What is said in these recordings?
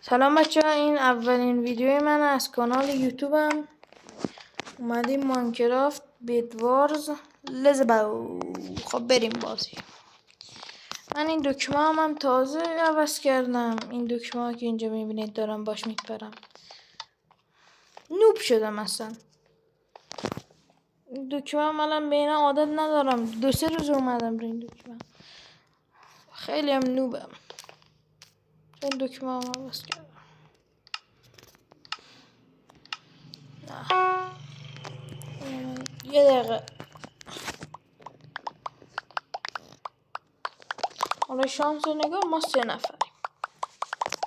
سلام بچه ها، این اولین ویدیوی من از کانال یوتیوبم. اومدیم ماینکرافت بیدوارز لزباو. خب بریم بازی. من این دکمه هم تازه عوض کردم. این دکمه ها که اینجا میبینید دارم باش میپرم. نوب شدم اصلا. این دکمه هم الان به اینا عادت ندارم. 2-3 روز اومدم رو این دکمه. خیلی هم نوبم. این دکمه هم عوض کردم. یه دقیقه. حالا شانس رو نگاه، ما 3 نفریم.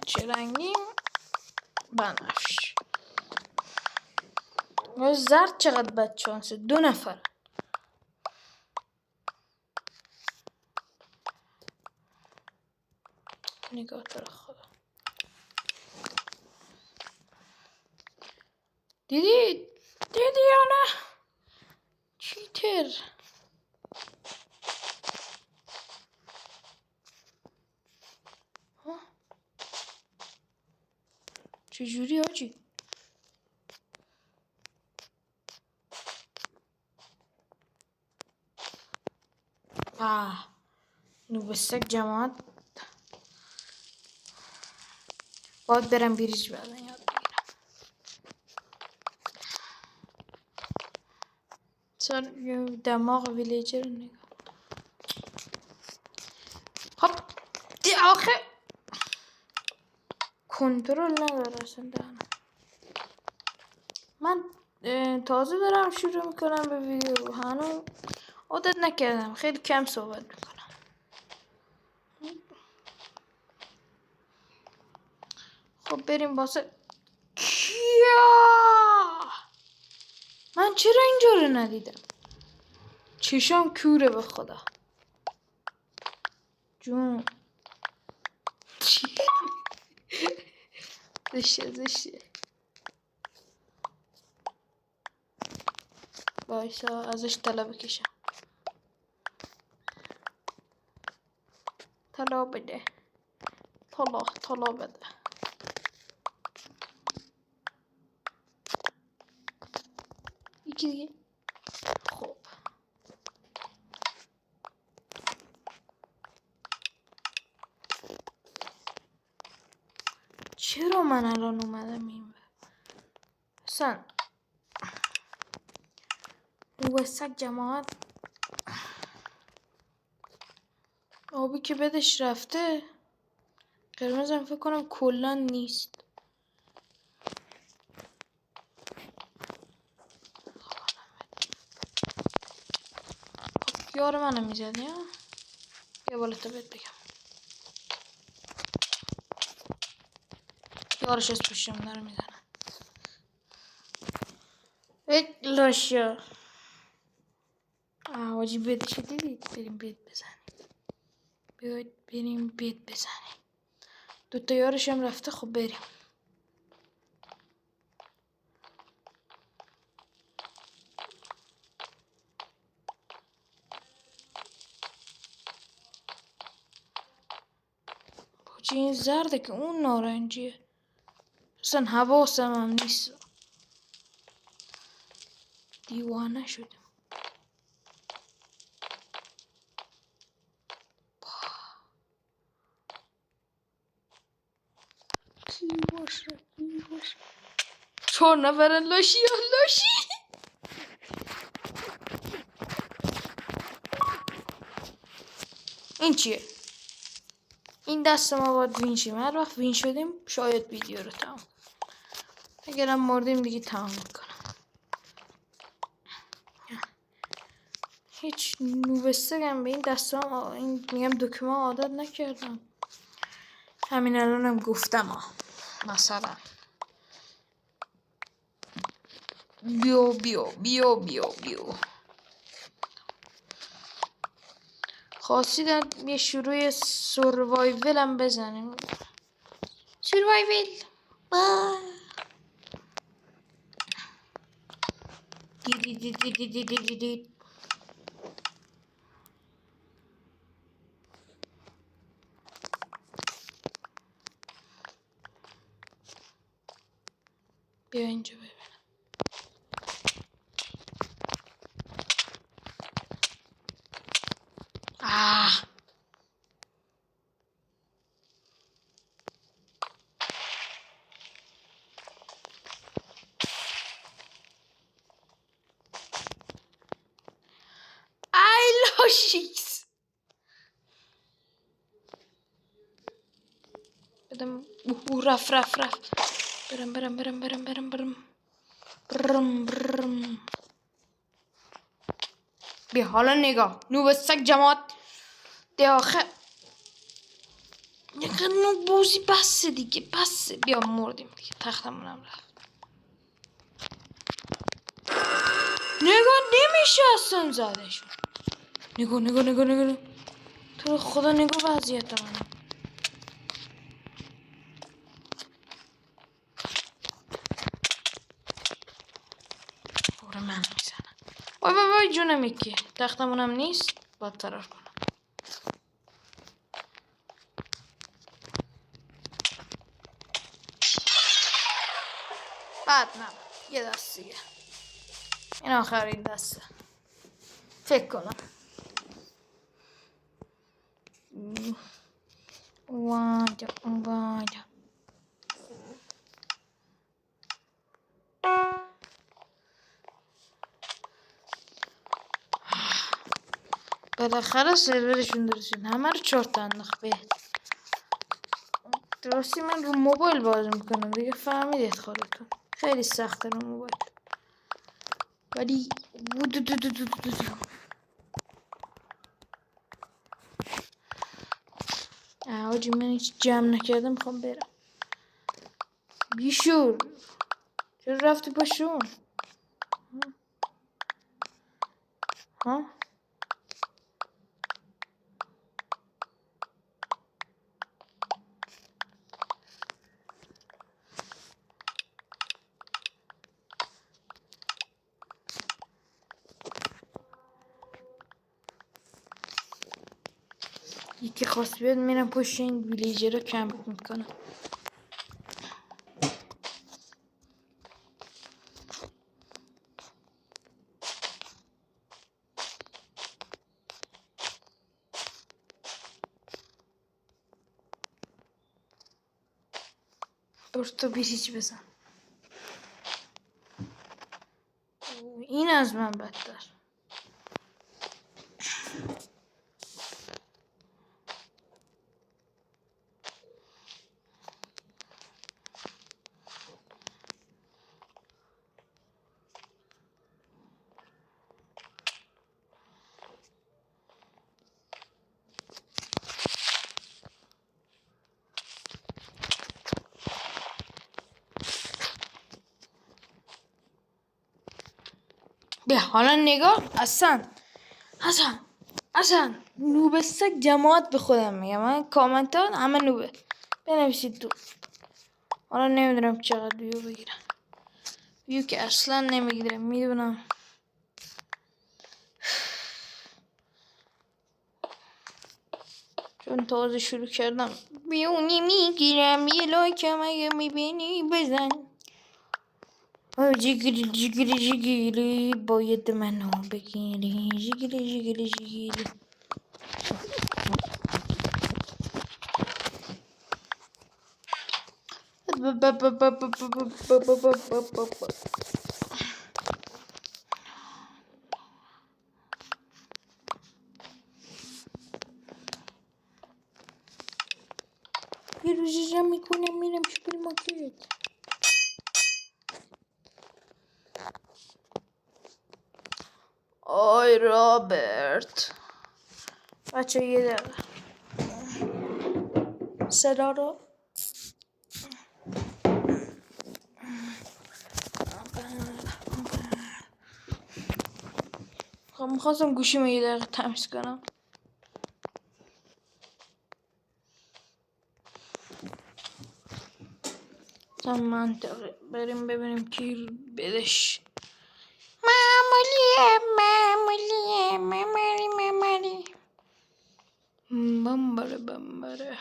چه رنگیم؟ بنفش. زرد چقدر بد شانسه. 2 نفر. نگاه تو رو خدا. دیدی یا نه؟ چیتر. چجوری آجی؟ نوبستک جماعت باید برم بریج بعدن یاد بگیرم. سر دماغ ویلیجر رو نگاه. خب دی آخه کنترل نداره اصلا دهنم. من تازه دارم شروع میکنم به ویدیو. هنوز عادت نکردم. خیلی کم صحبت میکنم. خب بریم واسه کیا. من چرا اینجا رو ندیدم؟ چشام کوره به خدا. جون زشته. بایسا ازش طلا بکشم. طلا بده. طلا بده. یکی دیگه. خب چرا من الان اومدم این اصلا وسط جماعت آبی که بدش رفته. قرمزم فکر کنم کلا نیست. یار منو میزنی ها؟ بیا بالا تا بهت بگم. یارش از پشتم داره میزنه. لاشا آجی بید چه دیدید؟ بریم بید بزنیم. بیاید بریم بید بزنیم. 2 تا یارش هم رفته. خب بریم. باجی این زرده که اون نارنجیه. اصلا حواسم هم نیست. دیوانه شدم. کی باشه 4 نفرن. لاشی این چیه؟ این دست ما باید وین شیم. هر وقت وین شدیم شاید ویدیو رو تمام. اگرم مردیم دیگه تمام میکنم. هیچ نوبستگم به این دستام این میگم دکمه عادت نکردم. همین الانم گفتم مثلا بیو خواستیدن یه شروع سروایول هم بزنیم. سروایول دی بیا اینجا ببینم. ای لاشیکس بدم. رفت برم. بیا حالا نگاه نوب سگ جماعت ده آخه نگاه نو بازی بسه دیگه بسه. بیا مردیم دیگه تختمونم رفت. نگاه نمیشه اصلا زدشون. نگاه تو رو خدا نگاه وضعیت منو. من میزنم. وای جونم یکی تختمونم نیست باید فرار کنم. بعد نه یه دست دیگه این آخرین دسته فکر کنم. واجا بالاخره سرورشون درستون همه رو 4 تا انداخت. به درستی من رو موبایل بازی میکنم دیگه فهمیدید خودتون خیلی سخته رو موبایل ولی آجی من هیچ جمع نکردم میخوام برم. بیشور چرا رفتی پاشون؟ ها یکی خواست بیاد میرم پشت این ویلیجر رو کمپ میکنم. برو تو بیریج بزن. این از من بدتر. به حالا نگاه اصلا نوب سگ جماعت به خودم میگم. من کامنت ها همه نوبه بنویسید تو. حالا نمیدونم چقدر ویو بگیرم. ویو که اصلا نمیگیرم میدونم. چون تازه شروع کردم بیونی میگیرم. یه لایکم اگه میبینی بزن. جیگری باید منو بگیری. جیگری یه روزی جمع میکنم میرم سوپرمارکت. آی رابرت بچه یه دقیقه صدا رو خب میخواستم گوشیمو یه دقیقه تمیز کنم. تا منطقه بریم ببینیم کی بدش. معمولی بمبره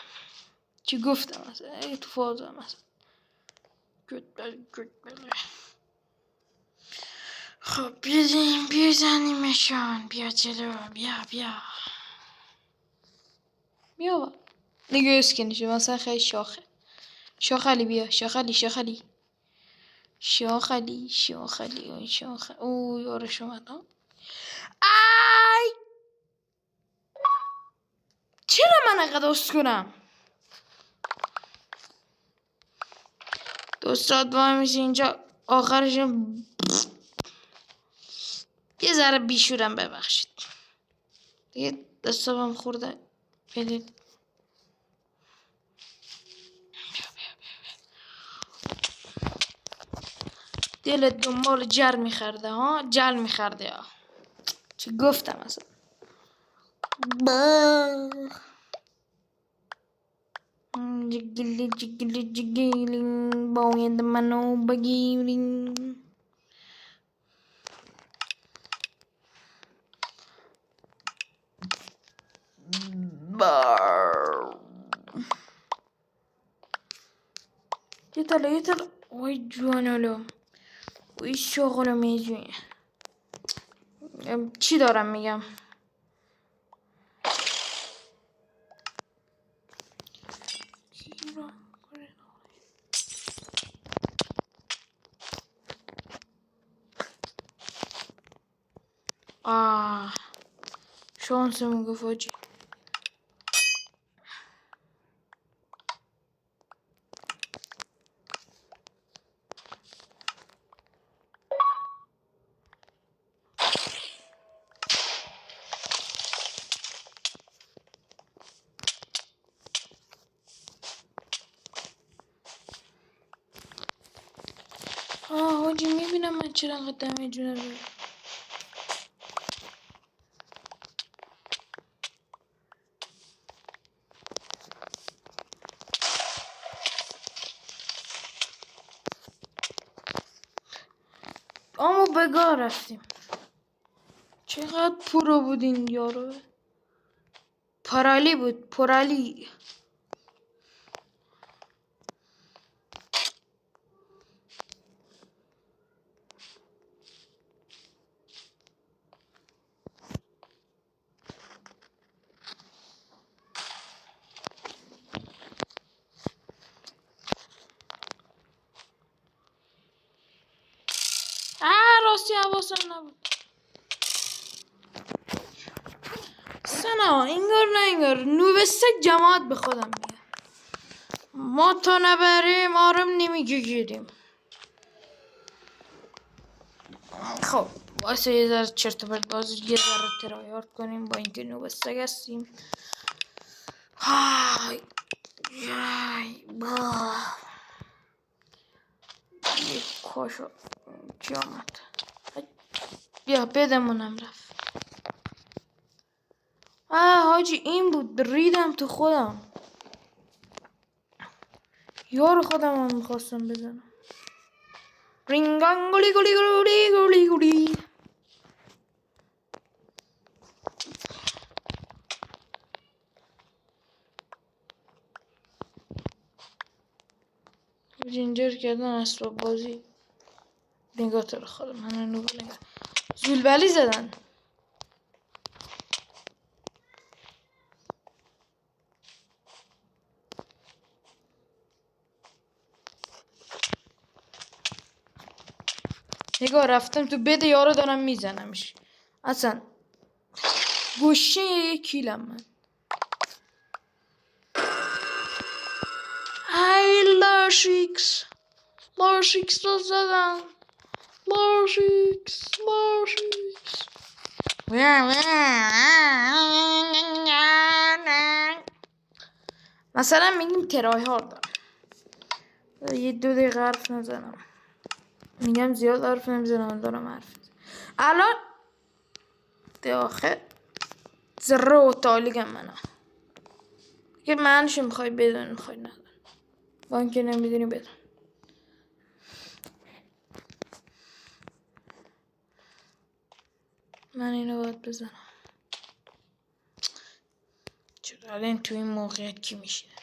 چی گفتم اصلا تو فازم اصلا بله. خب بیدیم بزنیمشان. بیا جلو. بیا دیگه اسکنشه مثلا خیلی شاخه. شاخلی بیا. شاخلی او یارش اومد. آی چرا من انقدر اسکنم؟ 2 ساعت وای میشه اینجا. آخرش یه ذره بیشورم ببخشید دیگه. دستم خورده. بدید دلت دنبال جل میخرده ها. چه گفتم اصلا. جگلی باید منو بگیرین. یه تلا وای جوانولو. وای شغلو میجونی. چی دارم میگم؟ شانسمون گفت آجی. حاجی میبینم من چرا انقدر دمیج ندارم. اما بگاه رفتیم. چقدر پرو بود این یارو. پرالی بود. پرالی. راستی حواسم نبود. سنا انگار نوبستک جماعت به خودم میگه ما تا نبریم آرم نمیگیریم. خب واسه یه ذره چرت و پرت باز یه ذره ترایارد کنیم با اینکه نوبستک هستیم. های یه کاشو چی آمد. بیا بدمونم رفت. حاجی این بود. ریدم تو خودم. یار خودم هم میخواستم بزنم. رینگان گولی گولی گولی گولی گولی. جینجر کردن اسباب بازی. نگاه تو رو خدا من نگاه زولبلی زدن. نگاه رفتم تو بده یارو دارم میزنمش. اصلا گوشه یک کیلم من. ای لاشیکس رو زدن. لاشیکس مثلا میگیم ترای هاردم. یه 2 دقیقه حرف نزنم. میگم زیاد حرف نمیزنم. دارم حرف الان آخه ذره و تالیگم منم که منشو میخوای بدون میخوای ندن با اینکه نمیدونی بدون. من اینو باید بزنم. چرا الان تو این موقعیت کی میشینه؟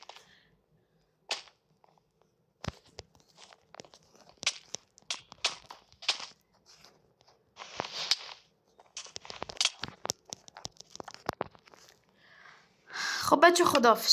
خب بچه خداحافظ.